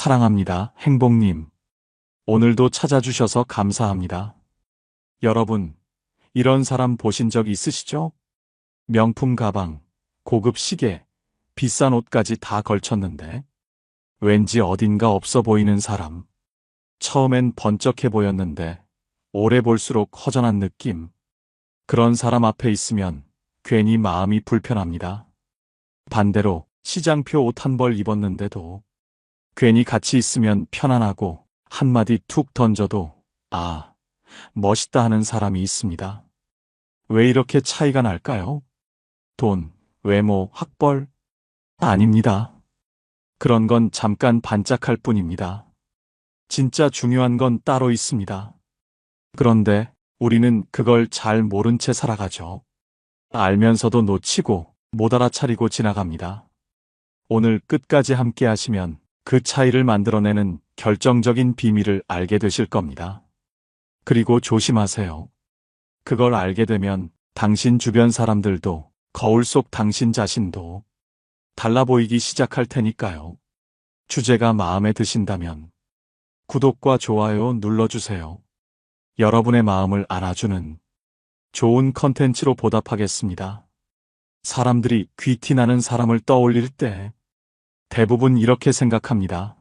사랑합니다, 행복님. 오늘도 찾아주셔서 감사합니다. 여러분, 이런 사람 보신 적 있으시죠? 명품 가방, 고급 시계, 비싼 옷까지 다 걸쳤는데 왠지 어딘가 없어 보이는 사람. 처음엔 번쩍해 보였는데 오래 볼수록 허전한 느낌. 그런 사람 앞에 있으면 괜히 마음이 불편합니다. 반대로 시장표 옷 한 벌 입었는데도 괜히 같이 있으면 편안하고 한마디 툭 던져도 아, 멋있다 하는 사람이 있습니다. 왜 이렇게 차이가 날까요? 돈, 외모, 학벌? 아닙니다. 그런 건 잠깐 반짝할 뿐입니다. 진짜 중요한 건 따로 있습니다. 그런데 우리는 그걸 잘 모른 채 살아가죠. 알면서도 놓치고 못 알아차리고 지나갑니다. 오늘 끝까지 함께 하시면 그 차이를 만들어내는 결정적인 비밀을 알게 되실 겁니다. 그리고 조심하세요. 그걸 알게 되면 당신 주변 사람들도 거울 속 당신 자신도 달라 보이기 시작할 테니까요. 주제가 마음에 드신다면 구독과 좋아요 눌러주세요. 여러분의 마음을 알아주는 좋은 컨텐츠로 보답하겠습니다. 사람들이 귀티나는 사람을 떠올릴 때 대부분 이렇게 생각합니다.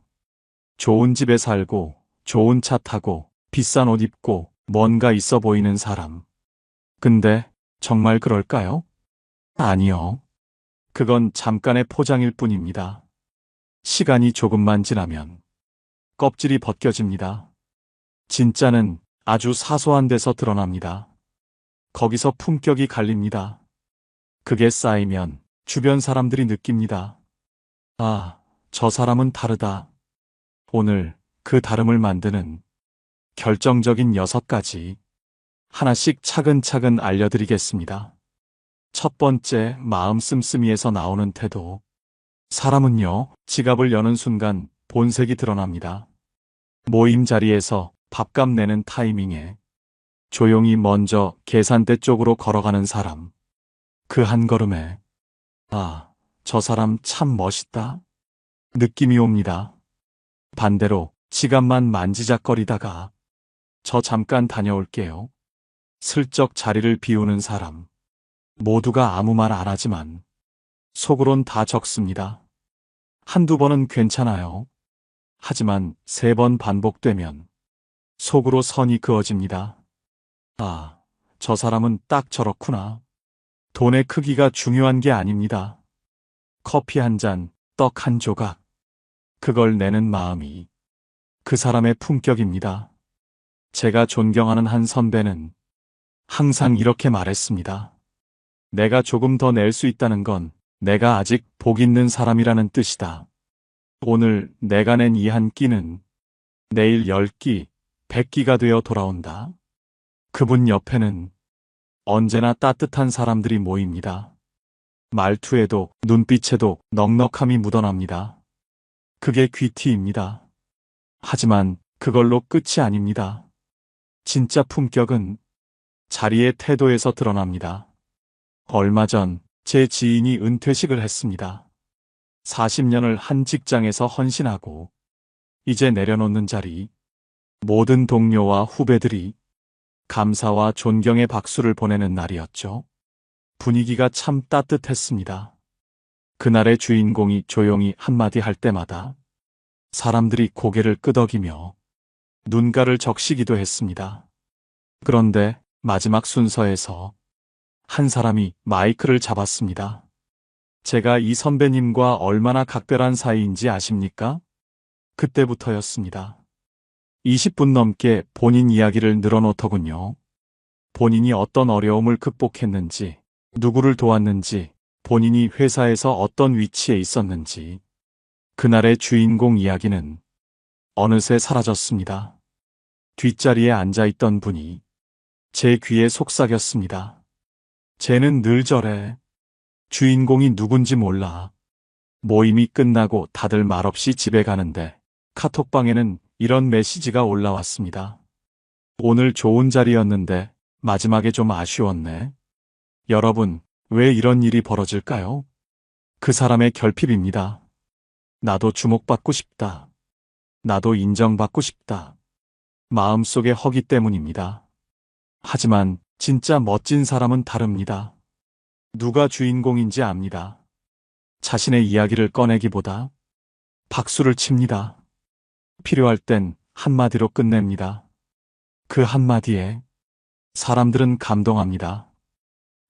좋은 집에 살고, 좋은 차 타고, 비싼 옷 입고, 뭔가 있어 보이는 사람. 근데 정말 그럴까요? 아니요. 그건 잠깐의 포장일 뿐입니다. 시간이 조금만 지나면 껍질이 벗겨집니다. 진짜는 아주 사소한 데서 드러납니다. 거기서 품격이 갈립니다. 그게 쌓이면 주변 사람들이 느낍니다. 아, 저 사람은 다르다. 오늘 그 다름을 만드는 결정적인 6가지 하나씩 차근차근 알려드리겠습니다. 첫 번째, 마음 씀씀이에서 나오는 태도. 사람은요, 지갑을 여는 순간 본색이 드러납니다. 모임 자리에서 밥값 내는 타이밍에 조용히 먼저 계산대 쪽으로 걸어가는 사람. 그 한 걸음에 아, 저 사람 참 멋있다 느낌이 옵니다. 반대로 지갑만 만지작거리다가 저 잠깐 다녀올게요. 슬쩍 자리를 비우는 사람. 모두가 아무 말 안 하지만 속으론 다 적습니다. 한두 번은 괜찮아요. 하지만 3번 반복되면 속으로 선이 그어집니다. 아, 저 사람은 딱 저렇구나. 돈의 크기가 중요한 게 아닙니다. 커피 한 잔, 떡 한 조각. 그걸 내는 마음이 그 사람의 품격입니다. 제가 존경하는 한 선배는 항상 이렇게 말했습니다. 내가 조금 더 낼 수 있다는 건 내가 아직 복 있는 사람이라는 뜻이다. 오늘 내가 낸 이 한 끼는 내일 10끼, 100끼가 되어 돌아온다. 그분 옆에는 언제나 따뜻한 사람들이 모입니다. 말투에도 눈빛에도 넉넉함이 묻어납니다. 그게 귀티입니다. 하지만 그걸로 끝이 아닙니다. 진짜 품격은 자리의 태도에서 드러납니다. 얼마 전 제 지인이 은퇴식을 했습니다. 40년을 한 직장에서 헌신하고 이제 내려놓는 자리. 모든 동료와 후배들이 감사와 존경의 박수를 보내는 날이었죠. 분위기가 참 따뜻했습니다. 그날의 주인공이 조용히 한마디 할 때마다 사람들이 고개를 끄덕이며 눈가를 적시기도 했습니다. 그런데 마지막 순서에서 한 사람이 마이크를 잡았습니다. 제가 이 선배님과 얼마나 각별한 사이인지 아십니까? 그때부터였습니다. 20분 넘게 본인 이야기를 늘어놓더군요. 본인이 어떤 어려움을 극복했는지, 누구를 도왔는지, 본인이 회사에서 어떤 위치에 있었는지. 그날의 주인공 이야기는 어느새 사라졌습니다. 뒷자리에 앉아있던 분이 제 귀에 속삭였습니다. 쟤는 늘 저래. 주인공이 누군지 몰라. 모임이 끝나고 다들 말없이 집에 가는데 카톡방에는 이런 메시지가 올라왔습니다. 오늘 좋은 자리였는데 마지막에 좀 아쉬웠네. 여러분, 왜 이런 일이 벌어질까요? 그 사람의 결핍입니다. 나도 주목받고 싶다. 나도 인정받고 싶다. 마음속의 허기 때문입니다. 하지만 진짜 멋진 사람은 다릅니다. 누가 주인공인지 압니다. 자신의 이야기를 꺼내기보다 박수를 칩니다. 필요할 땐 한마디로 끝냅니다. 그 한마디에 사람들은 감동합니다.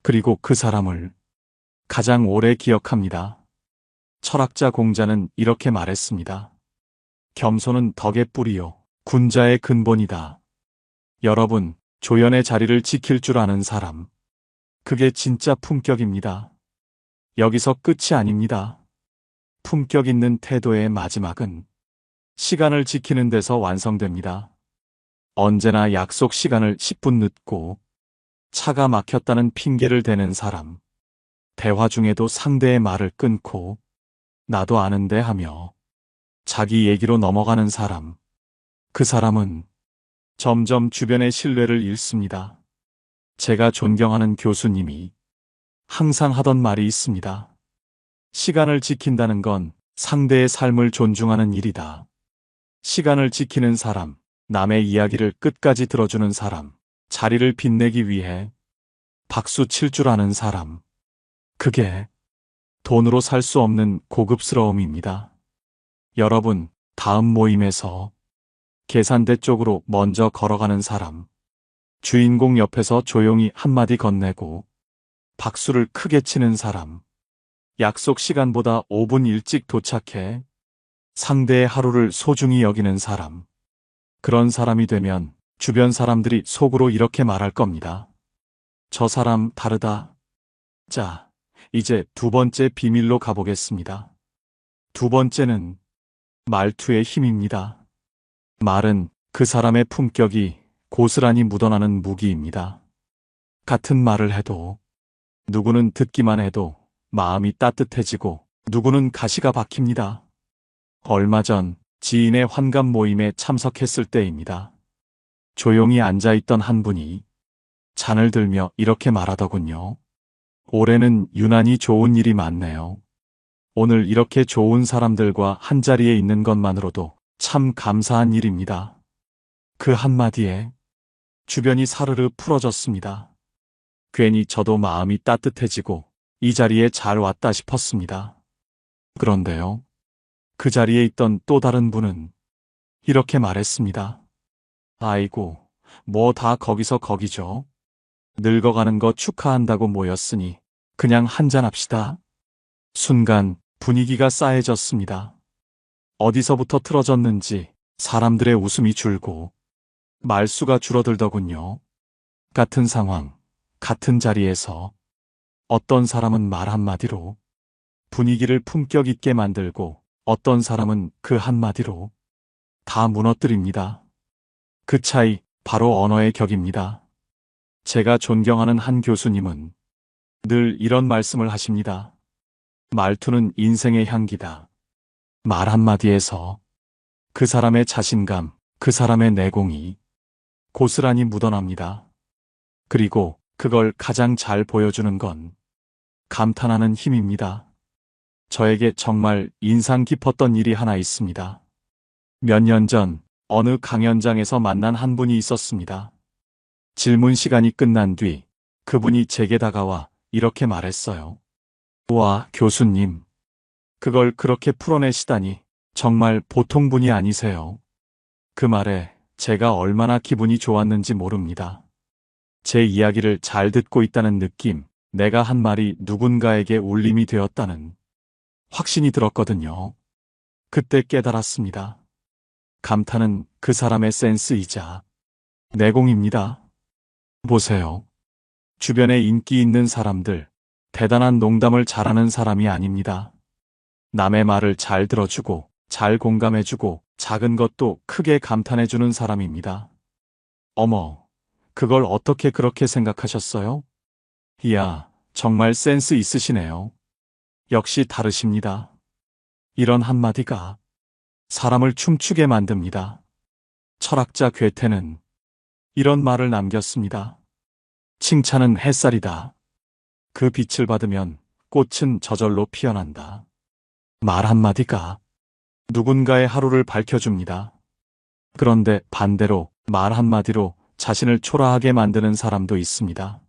그리고 그 사람을 가장 오래 기억합니다. 철학자 공자는 이렇게 말했습니다. 겸손은 덕의 뿌리요, 군자의 근본이다. 여러분, 조연의 자리를 지킬 줄 아는 사람. 그게 진짜 품격입니다. 여기서 끝이 아닙니다. 품격 있는 태도의 마지막은 시간을 지키는 데서 완성됩니다. 언제나 약속 시간을 10분 늦고 차가 막혔다는 핑계를 대는 사람. 대화 중에도 상대의 말을 끊고 나도 아는데 하며 자기 얘기로 넘어가는 사람. 그 사람은 점점 주변의 신뢰를 잃습니다. 제가 존경하는 교수님이 항상 하던 말이 있습니다. 시간을 지킨다는 건 상대의 삶을 존중하는 일이다. 시간을 지키는 사람, 남의 이야기를 끝까지 들어주는 사람, 자리를 빛내기 위해 박수 칠 줄 아는 사람. 그게 돈으로 살 수 없는 고급스러움입니다. 여러분, 다음 모임에서 계산대 쪽으로 먼저 걸어가는 사람. 주인공 옆에서 조용히 한마디 건네고 박수를 크게 치는 사람. 약속 시간보다 5분 일찍 도착해 상대의 하루를 소중히 여기는 사람. 그런 사람이 되면 주변 사람들이 속으로 이렇게 말할 겁니다. 저 사람 다르다. 자, 이제 두 번째 비밀로 가보겠습니다. 두 번째는 말투의 힘입니다. 말은 그 사람의 품격이 고스란히 묻어나는 무기입니다. 같은 말을 해도 누구는 듣기만 해도 마음이 따뜻해지고 누구는 가시가 박힙니다. 얼마 전 지인의 환갑 모임에 참석했을 때입니다. 조용히 앉아있던 한 분이 잔을 들며 이렇게 말하더군요. 올해는 유난히 좋은 일이 많네요. 오늘 이렇게 좋은 사람들과 한자리에 있는 것만으로도 참 감사한 일입니다. 그 한마디에 주변이 사르르 풀어졌습니다. 괜히 저도 마음이 따뜻해지고 이 자리에 잘 왔다 싶었습니다. 그런데요. 그 자리에 있던 또 다른 분은 이렇게 말했습니다. 아이고, 뭐 다 거기서 거기죠. 늙어가는 거 축하한다고 모였으니 그냥 한잔합시다. 순간 분위기가 싸해졌습니다. 어디서부터 틀어졌는지 사람들의 웃음이 줄고 말수가 줄어들더군요. 같은 상황, 같은 자리에서 어떤 사람은 말 한마디로 분위기를 품격 있게 만들고 어떤 사람은 그 한마디로 다 무너뜨립니다. 그 차이 바로 언어의 격입니다. 제가 존경하는 한 교수님은 늘 이런 말씀을 하십니다. 말투는 인생의 향기다. 말 한마디에서 그 사람의 자신감, 그 사람의 내공이 고스란히 묻어납니다. 그리고 그걸 가장 잘 보여주는 건 감탄하는 힘입니다. 저에게 정말 인상 깊었던 일이 하나 있습니다. 몇 년 전 어느 강연장에서 만난 한 분이 있었습니다. 질문 시간이 끝난 뒤 그분이 제게 다가와 이렇게 말했어요. 와, 교수님. 그걸 그렇게 풀어내시다니 정말 보통 분이 아니세요. 그 말에 제가 얼마나 기분이 좋았는지 모릅니다. 제 이야기를 잘 듣고 있다는 느낌, 내가 한 말이 누군가에게 울림이 되었다는 확신이 들었거든요. 그때 깨달았습니다. 감탄은 그 사람의 센스이자 내공입니다. 보세요. 주변에 인기 있는 사람들, 대단한 농담을 잘하는 사람이 아닙니다. 남의 말을 잘 들어주고, 잘 공감해주고, 작은 것도 크게 감탄해주는 사람입니다. 어머, 그걸 어떻게 그렇게 생각하셨어요? 이야, 정말 센스 있으시네요. 역시 다르십니다. 이런 한마디가 사람을 춤추게 만듭니다. 철학자 괴테는 이런 말을 남겼습니다. 칭찬은 햇살이다. 그 빛을 받으면 꽃은 저절로 피어난다. 말 한마디가 누군가의 하루를 밝혀줍니다. 그런데 반대로 말 한마디로 자신을 초라하게 만드는 사람도 있습니다.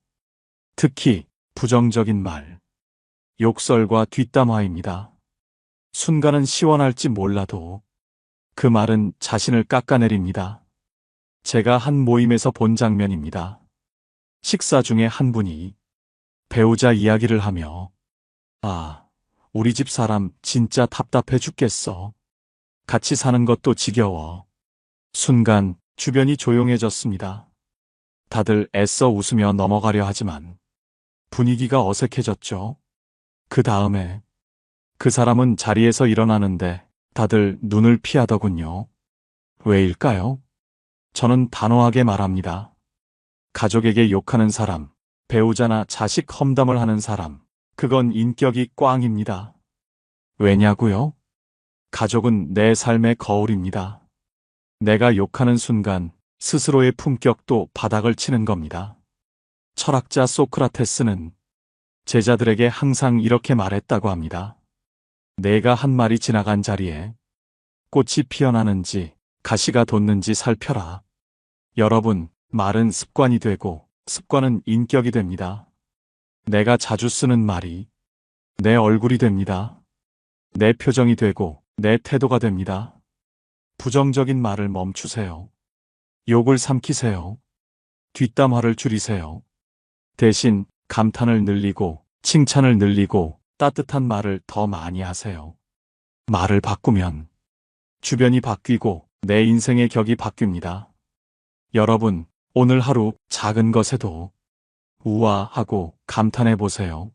특히 부정적인 말, 욕설과 뒷담화입니다. 순간은 시원할지 몰라도 그 말은 자신을 깎아내립니다. 제가 한 모임에서 본 장면입니다. 식사 중에 한 분이 배우자 이야기를 하며 우리 집 사람 진짜 답답해 죽겠어. 같이 사는 것도 지겨워. 순간 주변이 조용해졌습니다. 다들 애써 웃으며 넘어가려 하지만 분위기가 어색해졌죠. 그 다음에 그 사람은 자리에서 일어나는데 다들 눈을 피하더군요. 왜일까요? 저는 단호하게 말합니다. 가족에게 욕하는 사람, 배우자나 자식 험담을 하는 사람, 그건 인격이 꽝입니다. 왜냐고요? 가족은 내 삶의 거울입니다. 내가 욕하는 순간 스스로의 품격도 바닥을 치는 겁니다. 철학자 소크라테스는 제자들에게 항상 이렇게 말했다고 합니다. 내가 한 말이 지나간 자리에 꽃이 피어나는지 가시가 돋는지 살펴라. 여러분, 말은 습관이 되고 습관은 인격이 됩니다. 내가 자주 쓰는 말이 내 얼굴이 됩니다. 내 표정이 되고 내 태도가 됩니다. 부정적인 말을 멈추세요. 욕을 삼키세요. 뒷담화를 줄이세요. 대신 감탄을 늘리고 칭찬을 늘리고 따뜻한 말을 더 많이 하세요. 말을 바꾸면 주변이 바뀌고 내 인생의 격이 바뀝니다. 여러분, 오늘 하루 작은 것에도 우아하고 감탄해 보세요.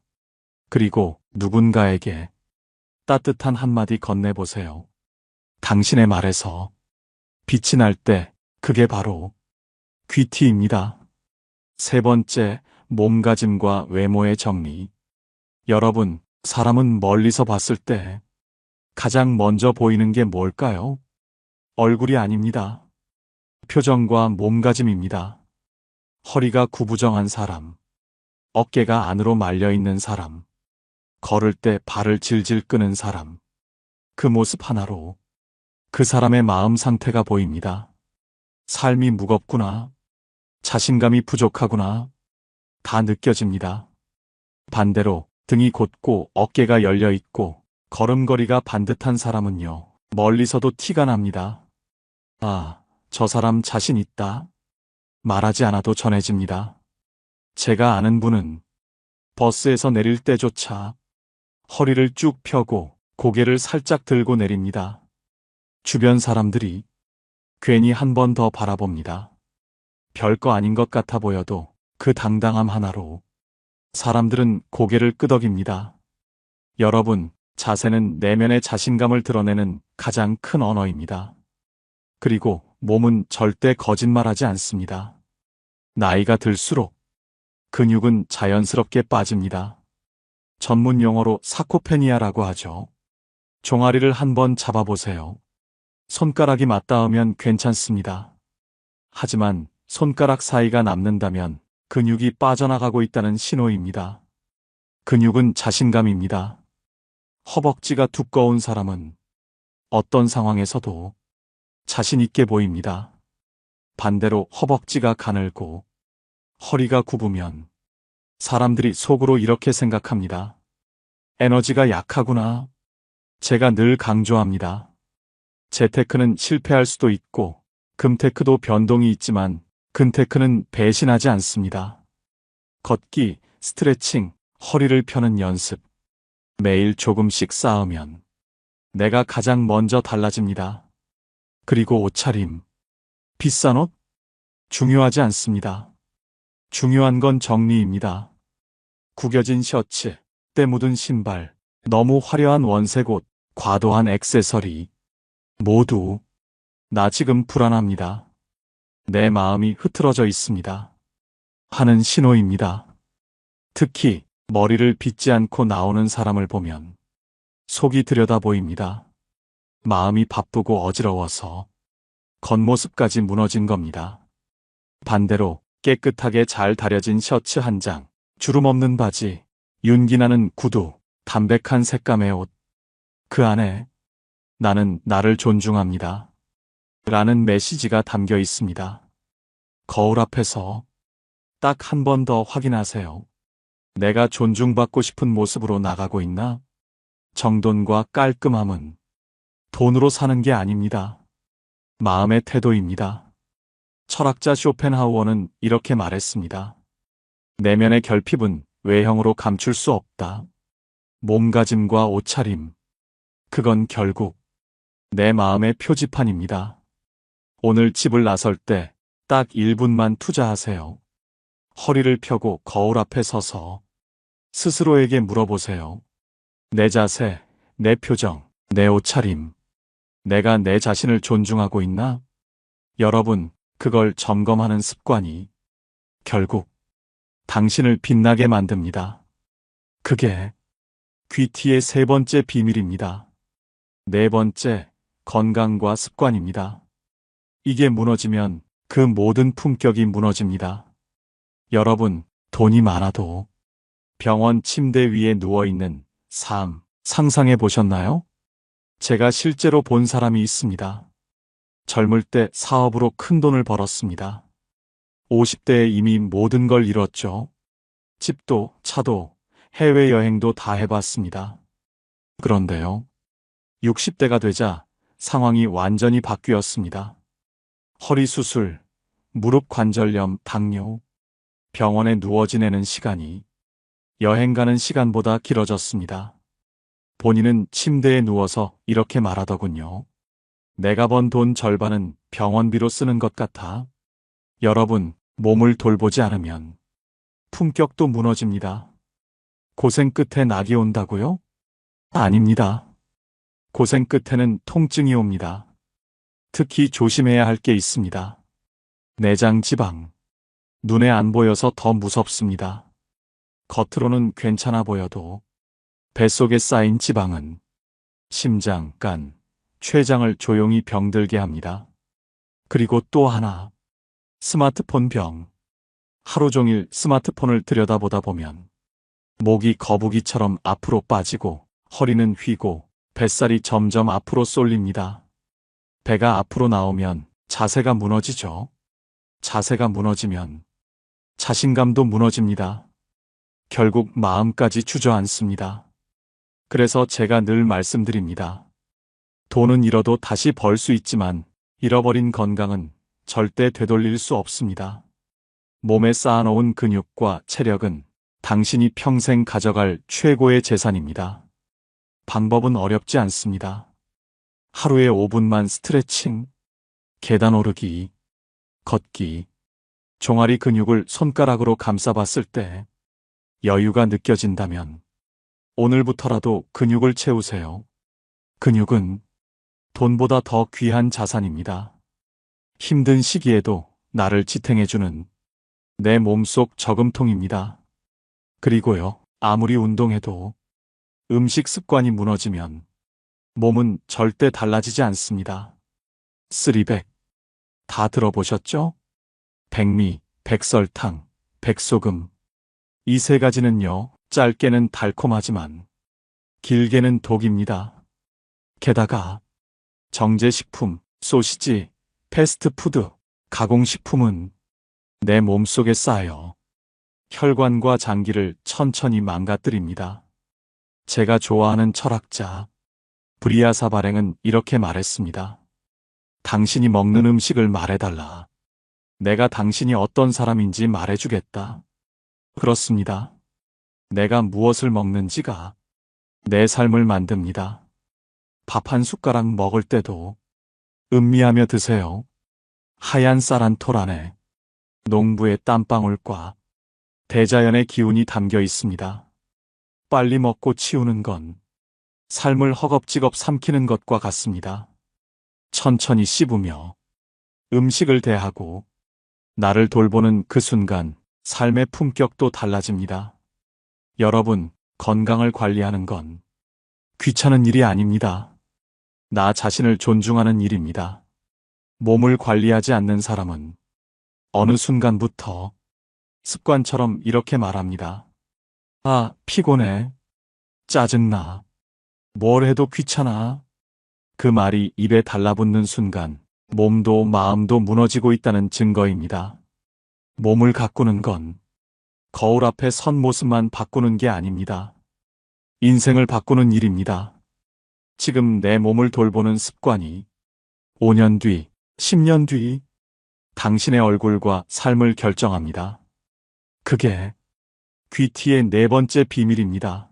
그리고 누군가에게 따뜻한 한마디 건네보세요. 당신의 말에서 빛이 날 때 그게 바로 귀티입니다. 세 번째, 몸가짐과 외모의 정리. 여러분, 사람은 멀리서 봤을 때 가장 먼저 보이는 게 뭘까요? 얼굴이 아닙니다. 표정과 몸가짐입니다. 허리가 구부정한 사람, 어깨가 안으로 말려 있는 사람, 걸을 때 발을 질질 끄는 사람. 그 모습 하나로 그 사람의 마음 상태가 보입니다. 삶이 무겁구나. 자신감이 부족하구나. 다 느껴집니다. 반대로 등이 곧고 어깨가 열려 있고 걸음걸이가 반듯한 사람은요, 멀리서도 티가 납니다. 저 사람 자신 있다. 말하지 않아도 전해집니다. 제가 아는 분은 버스에서 내릴 때조차 허리를 쭉 펴고 고개를 살짝 들고 내립니다. 주변 사람들이 괜히 한 번 더 바라봅니다. 별거 아닌 것 같아 보여도 그 당당함 하나로 사람들은 고개를 끄덕입니다. 여러분, 자세는 내면의 자신감을 드러내는 가장 큰 언어입니다. 그리고 몸은 절대 거짓말하지 않습니다. 나이가 들수록 근육은 자연스럽게 빠집니다. 전문 용어로 사코페니아라고 하죠. 종아리를 한번 잡아보세요. 손가락이 맞닿으면 괜찮습니다. 하지만 손가락 사이가 남는다면 근육이 빠져나가고 있다는 신호입니다. 근육은 자신감입니다. 허벅지가 두꺼운 사람은 어떤 상황에서도 자신 있게 보입니다. 반대로 허벅지가 가늘고 허리가 굽으면 사람들이 속으로 이렇게 생각합니다. 에너지가 약하구나. 제가 늘 강조합니다. 재테크는 실패할 수도 있고 금테크도 변동이 있지만 근테크는 배신하지 않습니다. 걷기, 스트레칭, 허리를 펴는 연습. 매일 조금씩 쌓으면 내가 가장 먼저 달라집니다. 그리고 옷차림. 비싼 옷? 중요하지 않습니다. 중요한 건 정리입니다. 구겨진 셔츠, 때 묻은 신발, 너무 화려한 원색 옷, 과도한 액세서리. 모두 나 지금 불안합니다. 내 마음이 흐트러져 있습니다. 하는 신호입니다. 특히 머리를 빗지 않고 나오는 사람을 보면 속이 들여다 보입니다. 마음이 바쁘고 어지러워서 겉모습까지 무너진 겁니다. 반대로 깨끗하게 잘 다려진 셔츠 한 장, 주름 없는 바지, 윤기나는 구두, 담백한 색감의 옷. 그 안에 나는 나를 존중합니다. 라는 메시지가 담겨 있습니다. 거울 앞에서 딱 한 번 더 확인하세요. 내가 존중받고 싶은 모습으로 나가고 있나? 정돈과 깔끔함은 돈으로 사는 게 아닙니다. 마음의 태도입니다. 철학자 쇼펜하우어는 이렇게 말했습니다. 내면의 결핍은 외형으로 감출 수 없다. 몸가짐과 옷차림. 그건 결국 내 마음의 표지판입니다. 오늘 집을 나설 때 딱 1분만 투자하세요. 허리를 펴고 거울 앞에 서서 스스로에게 물어보세요. 내 자세, 내 표정, 내 옷차림. 내가 내 자신을 존중하고 있나? 여러분, 그걸 점검하는 습관이 결국 당신을 빛나게 만듭니다. 그게 귀티의 세 번째 비밀입니다. 네 번째, 건강과 습관입니다. 이게 무너지면 그 모든 품격이 무너집니다. 여러분, 돈이 많아도 병원 침대 위에 누워있는 삶 상상해 보셨나요? 제가 실제로 본 사람이 있습니다. 젊을 때 사업으로 큰 돈을 벌었습니다. 50대에 이미 모든 걸 이뤘죠. 집도, 차도, 해외여행도 다 해봤습니다. 그런데요, 60대가 되자 상황이 완전히 바뀌었습니다. 허리 수술, 무릎 관절염, 당뇨, 병원에 누워 지내는 시간이 여행 가는 시간보다 길어졌습니다. 본인은 침대에 누워서 이렇게 말하더군요. 내가 번 돈 절반은 병원비로 쓰는 것 같아. 여러분, 몸을 돌보지 않으면 품격도 무너집니다. 고생 끝에 낙이 온다고요? 아닙니다. 고생 끝에는 통증이 옵니다. 특히 조심해야 할 게 있습니다. 내장 지방. 눈에 안 보여서 더 무섭습니다. 겉으로는 괜찮아 보여도 뱃속에 쌓인 지방은 심장, 간, 췌장을 조용히 병들게 합니다. 그리고 또 하나, 스마트폰 병. 하루 종일 스마트폰을 들여다보다 보면 목이 거북이처럼 앞으로 빠지고 허리는 휘고 뱃살이 점점 앞으로 쏠립니다. 배가 앞으로 나오면 자세가 무너지죠. 자세가 무너지면 자신감도 무너집니다. 결국 마음까지 주저앉습니다. 그래서 제가 늘 말씀드립니다. 돈은 잃어도 다시 벌 수 있지만 잃어버린 건강은 절대 되돌릴 수 없습니다. 몸에 쌓아놓은 근육과 체력은 당신이 평생 가져갈 최고의 재산입니다. 방법은 어렵지 않습니다. 하루에 5분만 스트레칭, 계단 오르기, 걷기, 종아리 근육을 손가락으로 감싸봤을 때 여유가 느껴진다면 오늘부터라도 근육을 채우세요. 근육은 돈보다 더 귀한 자산입니다. 힘든 시기에도 나를 지탱해주는 내 몸속 저금통입니다. 그리고요, 아무리 운동해도 음식 습관이 무너지면 몸은 절대 달라지지 않습니다. 쓰리백. 다 들어보셨죠? 백미, 백설탕, 백소금. 이 세 가지는요, 짧게는 달콤하지만 길게는 독입니다. 게다가 정제식품, 소시지, 패스트푸드, 가공식품은 내 몸속에 쌓여 혈관과 장기를 천천히 망가뜨립니다. 제가 좋아하는 철학자 브리아사 발행은 이렇게 말했습니다. 당신이 먹는 음식을 말해달라. 내가 당신이 어떤 사람인지 말해주겠다. 그렇습니다. 내가 무엇을 먹는지가 내 삶을 만듭니다. 밥 한 숟가락 먹을 때도 음미하며 드세요. 하얀 쌀 한 톨 안에 농부의 땀방울과 대자연의 기운이 담겨 있습니다. 빨리 먹고 치우는 건 삶을 허겁지겁 삼키는 것과 같습니다. 천천히 씹으며 음식을 대하고 나를 돌보는 그 순간 삶의 품격도 달라집니다. 여러분, 건강을 관리하는 건 귀찮은 일이 아닙니다. 나 자신을 존중하는 일입니다. 몸을 관리하지 않는 사람은 어느 순간부터 습관처럼 이렇게 말합니다. 아, 피곤해. 짜증나. 뭘 해도 귀찮아. 그 말이 입에 달라붙는 순간 몸도 마음도 무너지고 있다는 증거입니다. 몸을 가꾸는 건 거울 앞에 선 모습만 바꾸는 게 아닙니다. 인생을 바꾸는 일입니다. 지금 내 몸을 돌보는 습관이 5년 뒤, 10년 뒤 당신의 얼굴과 삶을 결정합니다. 그게 귀티의 네 번째 비밀입니다.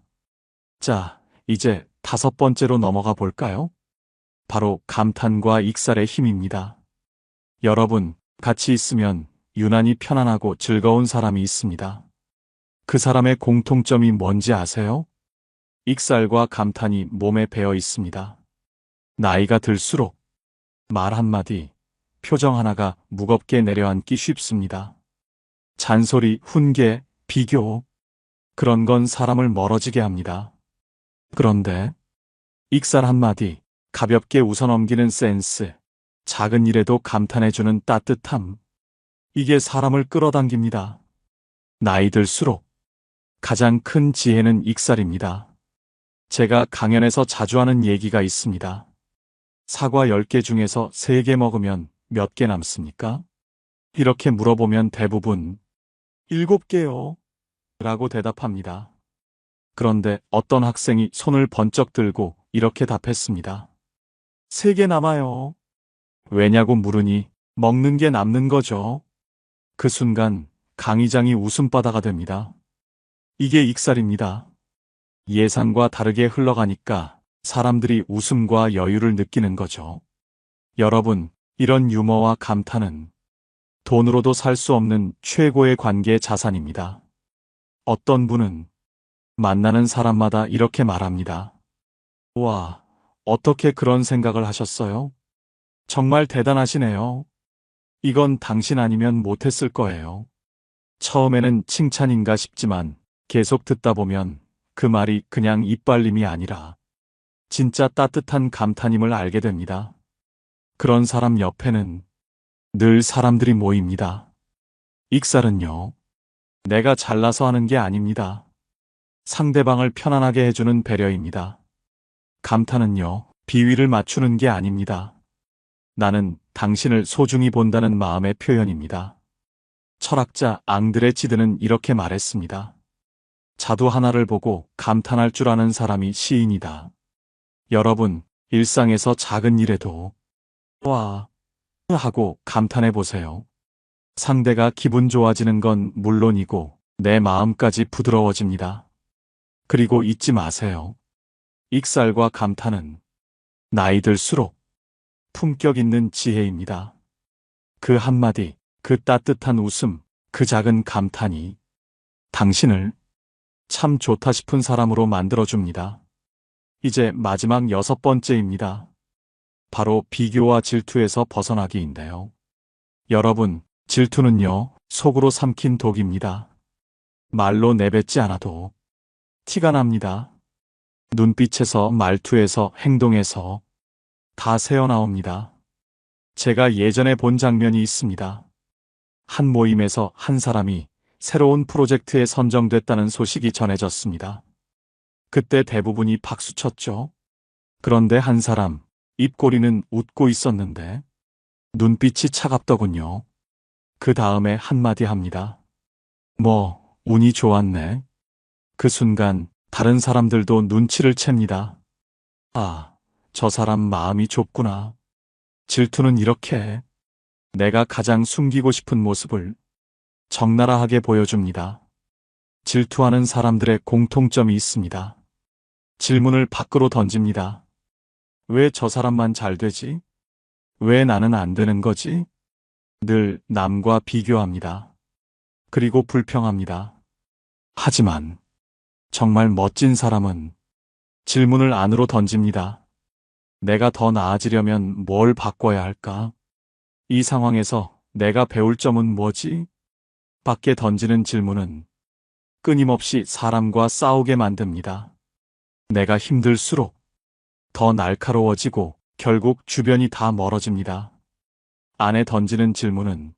자, 이제 다섯 번째로 넘어가 볼까요? 바로 감탄과 익살의 힘입니다. 여러분, 같이 있으면 유난히 편안하고 즐거운 사람이 있습니다. 그 사람의 공통점이 뭔지 아세요? 익살과 감탄이 몸에 배어 있습니다. 나이가 들수록 말 한마디, 표정 하나가 무겁게 내려앉기 쉽습니다. 잔소리, 훈계, 비교, 그런 건 사람을 멀어지게 합니다. 그런데 익살 한마디, 가볍게 웃어넘기는 센스, 작은 일에도 감탄해주는 따뜻함, 이게 사람을 끌어당깁니다. 나이 들수록 가장 큰 지혜는 익살입니다. 제가 강연에서 자주 하는 얘기가 있습니다. 사과 10개 중에서 3개 먹으면 몇 개 남습니까? 이렇게 물어보면 대부분 7개요. 라고 대답합니다. 그런데 어떤 학생이 손을 번쩍 들고 이렇게 답했습니다. 3개 남아요. 왜냐고 물으니 먹는 게 남는 거죠. 그 순간 강의장이 웃음바다가 됩니다. 이게 익살입니다. 예상과 다르게 흘러가니까 사람들이 웃음과 여유를 느끼는 거죠. 여러분, 이런 유머와 감탄은 돈으로도 살 수 없는 최고의 관계 자산입니다. 어떤 분은 만나는 사람마다 이렇게 말합니다. 와, 어떻게 그런 생각을 하셨어요? 정말 대단하시네요. 이건 당신 아니면 못했을 거예요. 처음에는 칭찬인가 싶지만 계속 듣다 보면 그 말이 그냥 이빨림이 아니라 진짜 따뜻한 감탄임을 알게 됩니다. 그런 사람 옆에는 늘 사람들이 모입니다. 익살은요, 내가 잘나서 하는 게 아닙니다. 상대방을 편안하게 해주는 배려입니다. 감탄은요, 비위를 맞추는 게 아닙니다. 나는 당신을 소중히 본다는 마음의 표현입니다. 철학자 앙드레 지드는 이렇게 말했습니다. 자두 하나를 보고 감탄할 줄 아는 사람이 시인이다. 여러분, 일상에서 작은 일에도 와 하고 감탄해 보세요. 상대가 기분 좋아지는 건 물론이고 내 마음까지 부드러워집니다. 그리고 잊지 마세요. 익살과 감탄은 나이 들수록 품격 있는 지혜입니다. 그 한마디, 그 따뜻한 웃음, 그 작은 감탄이 당신을 참 좋다 싶은 사람으로 만들어줍니다. 이제 마지막 6번째입니다. 바로 비교와 질투에서 벗어나기인데요. 여러분, 질투는요, 속으로 삼킨 독입니다. 말로 내뱉지 않아도 티가 납니다. 눈빛에서, 말투에서, 행동에서 다 새어나옵니다. 제가 예전에 본 장면이 있습니다. 한 모임에서 한 사람이 새로운 프로젝트에 선정됐다는 소식이 전해졌습니다. 그때 대부분이 박수쳤죠. 그런데 한 사람, 입꼬리는 웃고 있었는데 눈빛이 차갑더군요. 그 다음에 한마디 합니다. 뭐, 운이 좋았네. 그 순간 다른 사람들도 눈치를 챕니다. 아, 저 사람 마음이 좁구나. 질투는 이렇게 내가 가장 숨기고 싶은 모습을 적나라하게 보여줍니다. 질투하는 사람들의 공통점이 있습니다. 질문을 밖으로 던집니다. 왜 저 사람만 잘 되지? 왜 나는 안 되는 거지? 늘 남과 비교합니다. 그리고 불평합니다. 하지만 정말 멋진 사람은 질문을 안으로 던집니다. 내가 더 나아지려면 뭘 바꿔야 할까? 이 상황에서 내가 배울 점은 뭐지? 밖에 던지는 질문은 끊임없이 사람과 싸우게 만듭니다. 내가 힘들수록 더 날카로워지고 결국 주변이 다 멀어집니다. 안에 던지는 질문은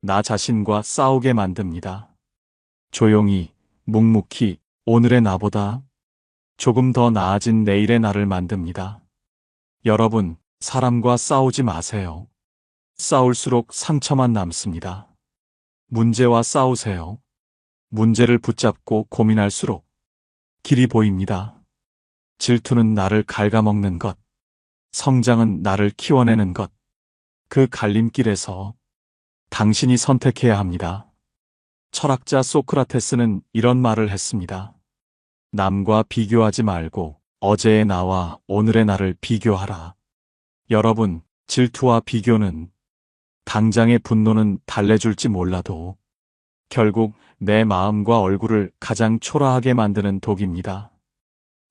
나 자신과 싸우게 만듭니다. 조용히, 묵묵히 오늘의 나보다 조금 더 나아진 내일의 나를 만듭니다. 여러분, 사람과 싸우지 마세요. 싸울수록 상처만 남습니다. 문제와 싸우세요. 문제를 붙잡고 고민할수록 길이 보입니다. 질투는 나를 갉아먹는 것, 성장은 나를 키워내는 것. 그 갈림길에서 당신이 선택해야 합니다. 철학자 소크라테스는 이런 말을 했습니다. 남과 비교하지 말고 어제의 나와 오늘의 나를 비교하라. 여러분, 질투와 비교는 당장의 분노는 달래줄지 몰라도 결국 내 마음과 얼굴을 가장 초라하게 만드는 독입니다.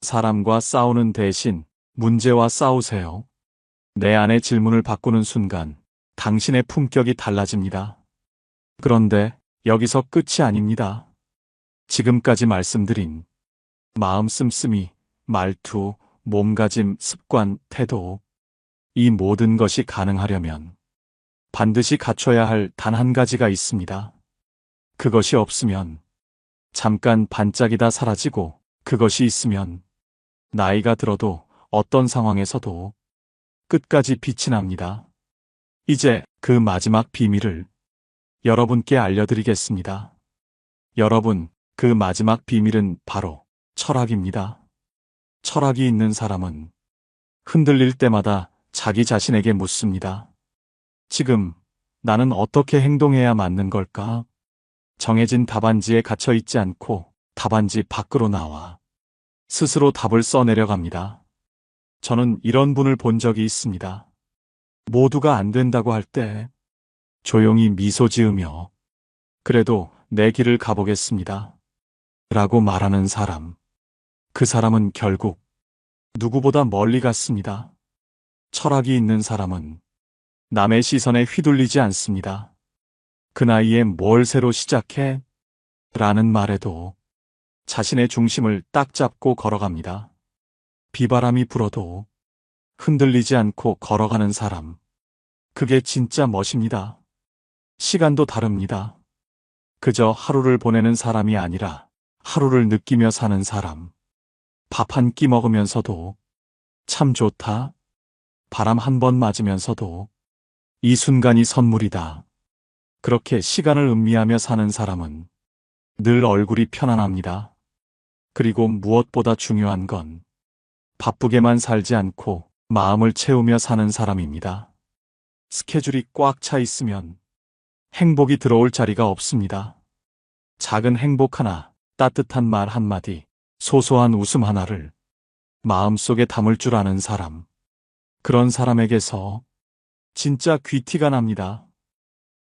사람과 싸우는 대신 문제와 싸우세요. 내 안의 질문을 바꾸는 순간 당신의 품격이 달라집니다. 그런데 여기서 끝이 아닙니다. 지금까지 말씀드린 마음 씀씀이, 말투, 몸가짐, 습관, 태도, 이 모든 것이 가능하려면 반드시 갖춰야 할 단 한 가지가 있습니다. 그것이 없으면 잠깐 반짝이다 사라지고, 그것이 있으면 나이가 들어도 어떤 상황에서도 끝까지 빛이 납니다. 이제 그 마지막 비밀을 여러분께 알려드리겠습니다. 여러분, 그 마지막 비밀은 바로 철학입니다. 철학이 있는 사람은 흔들릴 때마다 자기 자신에게 묻습니다. 지금 나는 어떻게 행동해야 맞는 걸까? 정해진 답안지에 갇혀 있지 않고 답안지 밖으로 나와 스스로 답을 써내려갑니다. 저는 이런 분을 본 적이 있습니다. 모두가 안 된다고 할 때 조용히 미소 지으며 그래도 내 길을 가보겠습니다. 라고 말하는 사람. 그 사람은 결국 누구보다 멀리 갔습니다. 철학이 있는 사람은 남의 시선에 휘둘리지 않습니다. 그 나이에 뭘 새로 시작해? 라는 말에도 자신의 중심을 딱 잡고 걸어갑니다. 비바람이 불어도 흔들리지 않고 걸어가는 사람. 그게 진짜 멋입니다. 시간도 다릅니다. 그저 하루를 보내는 사람이 아니라 하루를 느끼며 사는 사람. 밥 한 끼 먹으면서도 참 좋다. 바람 한 번 맞으면서도 이 순간이 선물이다. 그렇게 시간을 음미하며 사는 사람은 늘 얼굴이 편안합니다. 그리고 무엇보다 중요한 건 바쁘게만 살지 않고 마음을 채우며 사는 사람입니다. 스케줄이 꽉 차 있으면 행복이 들어올 자리가 없습니다. 작은 행복 하나, 따뜻한 말 한마디, 소소한 웃음 하나를 마음속에 담을 줄 아는 사람. 그런 사람에게서 진짜 귀티가 납니다.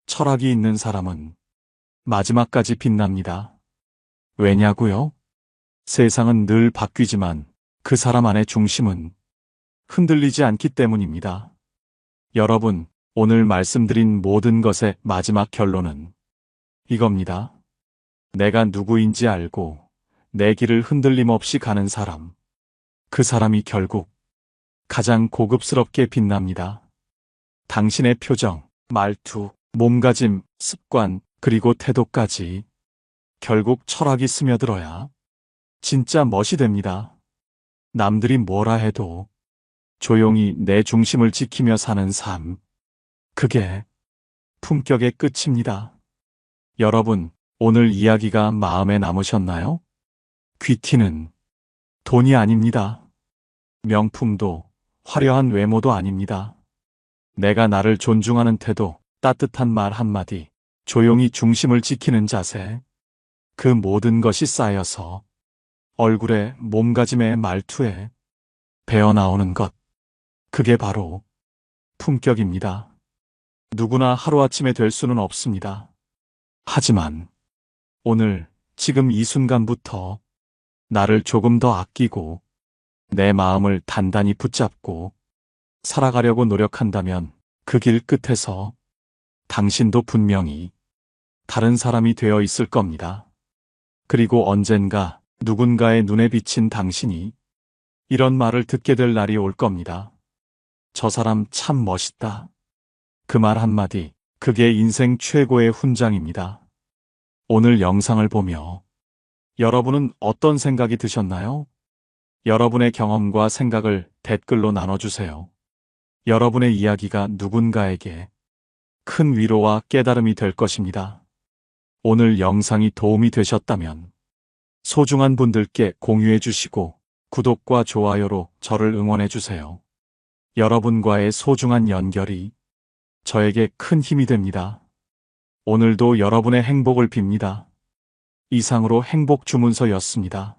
철학이 있는 사람은 마지막까지 빛납니다. 왜냐고요? 세상은 늘 바뀌지만 그 사람 안의 중심은 흔들리지 않기 때문입니다. 여러분, 오늘 말씀드린 모든 것의 마지막 결론은 이겁니다. 내가 누구인지 알고 내 길을 흔들림 없이 가는 사람. 그 사람이 결국 가장 고급스럽게 빛납니다. 당신의 표정, 말투, 몸가짐, 습관, 그리고 태도까지 결국 철학이 스며들어야 진짜 멋이 됩니다. 남들이 뭐라 해도 조용히 내 중심을 지키며 사는 삶. 그게 품격의 끝입니다. 여러분, 오늘 이야기가 마음에 남으셨나요? 귀티는 돈이 아닙니다. 명품도 화려한 외모도 아닙니다. 내가 나를 존중하는 태도, 따뜻한 말 한마디, 조용히 중심을 지키는 자세. 그 모든 것이 쌓여서 얼굴에, 몸가짐에, 말투에 배어나오는 것. 그게 바로 품격입니다. 누구나 하루아침에 될 수는 없습니다. 하지만 오늘, 지금 이 순간부터 나를 조금 더 아끼고 내 마음을 단단히 붙잡고 살아가려고 노력한다면 그 길 끝에서 당신도 분명히 다른 사람이 되어 있을 겁니다. 그리고 언젠가 누군가의 눈에 비친 당신이 이런 말을 듣게 될 날이 올 겁니다. 저 사람 참 멋있다. 그 말 한마디, 그게 인생 최고의 훈장입니다. 오늘 영상을 보며 여러분은 어떤 생각이 드셨나요? 여러분의 경험과 생각을 댓글로 나눠주세요. 여러분의 이야기가 누군가에게 큰 위로와 깨달음이 될 것입니다. 오늘 영상이 도움이 되셨다면 소중한 분들께 공유해 주시고 구독과 좋아요로 저를 응원해 주세요. 여러분과의 소중한 연결이 저에게 큰 힘이 됩니다. 오늘도 여러분의 행복을 빕니다. 이상으로 행복 주문서였습니다.